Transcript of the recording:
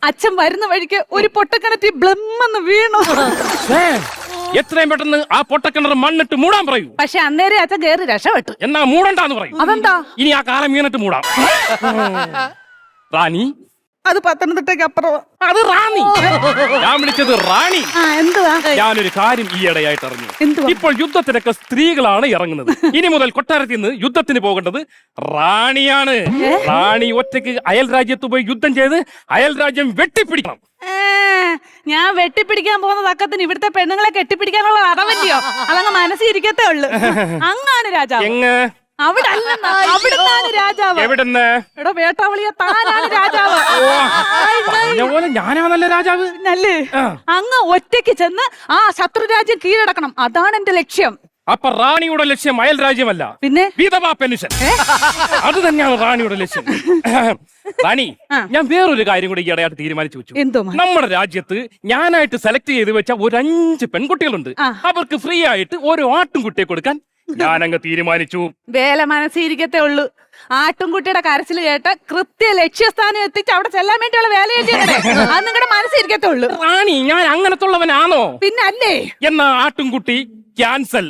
അച്ഛൻ വരുന്ന വഴിക്ക് ഒരു പൊട്ടക്കിണറ്റി ബ്ലംമെന്ന് വീണു. എത്രയും പെട്ടെന്ന് ആ പൊട്ടക്കിണർ മണ്ണിട്ട് മൂടാൻ പറയൂ. പക്ഷെ അന്നേരം അച്ഛൻ കേറി രക്ഷപ്പെട്ടു. എന്നാ മൂടണ്ടാന്ന് പറയും. അതെന്താ? ഇനി ആ കാലം വീണിട്ട് മൂടാം. റാണി, അത് പത്തനംതിട്ടയ്ക്ക് അപ്പുറം. അത് റാണി. ഞാൻ വിളിച്ചത് റാണി. എന്തുവാ? ഞാനൊരു കാര്യം ഈയിടെയായിട്ട് അറിഞ്ഞു. എന്തുവാ? ഇപ്പോൾ യുദ്ധത്തിനൊക്കെ സ്ത്രീകളാണ് ഇറങ്ങുന്നത്. ഇനി മുതൽ കൊട്ടാരത്തിൽ നിന്ന് യുദ്ധത്തിന് പോകേണ്ടത് റാണിയാണ്. റാണി ഒറ്റയ്ക്ക് അയൽ രാജ്യത്ത് പോയി യുദ്ധം ചെയ്ത് അയൽ രാജ്യം വെട്ടിപ്പിടിക്കണം. ഞാൻ വെട്ടിപ്പിടിക്കാൻ പോകുന്ന തക്കത്തിന് ഇവിടുത്തെ പെണ്ണുങ്ങളെ കെട്ടിപ്പിടിക്കാനുള്ള അറിവല്ലയോ? അതങ്ങ് മനസ്സിൽ ഇരിക്കത്തേ ഉള്ളു. അങ്ങാണ് രാജാവ്. എങ്ങ്? അവിടെ അല്ലെന്ന്, അവിടുന്നാണ് രാജാവ്. എവിടെന്ന്? എടോ വേട്ടാവളിയ, താനാണ് രാജാവ്. പോലെ ഞാനാണല്ലേ രാജാവ്. നല്ലേ? അങ്ങ് ഒറ്റയ്ക്ക് ചെന്ന് ആ ശത്രു രാജ്യം കീഴടക്കണം. അതാണ് എന്റെ ലക്ഷ്യം. അപ്പൊ റാണിയുടെ ലക്ഷ്യം അയൽ രാജ്യമല്ല, പിന്നെ വിധവാ പെൻഷൻ. അത് തന്നെയാണ് റാണിയുടെ ലക്ഷ്യം. റാണി, ഞാൻ വേറൊരു കാര്യം കൂടി ഈയിടെയായിട്ട് തീരുമാനിച്ചു വെച്ചു. എന്തോ? നമ്മുടെ രാജ്യത്ത് ഞാനായിട്ട് സെലക്ട് ചെയ്ത് വെച്ച ഒരു 5 പെൺകുട്ടികളുണ്ട്. അവർക്ക് ഫ്രീ ആയിട്ട് ഓരോ ആട്ടുംകുട്ടിയെ കൊടുക്കാൻ ഞാനങ്ങ് തീരുമാനിച്ചു. വേല മനസ്സിരിക്കത്തേ ഉള്ളൂ. ആട്ടുംകുട്ടിയുടെ കരച്ചിൽ കേട്ട് കൃത്യ ലക്ഷ്യസ്ഥാനം എത്തിച്ച് അവിടെ ചെല്ലാൻ വേണ്ടിയുള്ള വേല ചെയ്യണ്ടേ? അത് നിങ്ങളുടെ മനസ്സിരിക്കത്തേ ഉള്ളൂ. റാണി, ഞാൻ അങ്ങനത്തുള്ളവനാണോ? പിന്നെ അല്ലേ? എന്നാ ആട്ടുംകുട്ടി ക്യാൻസൽ.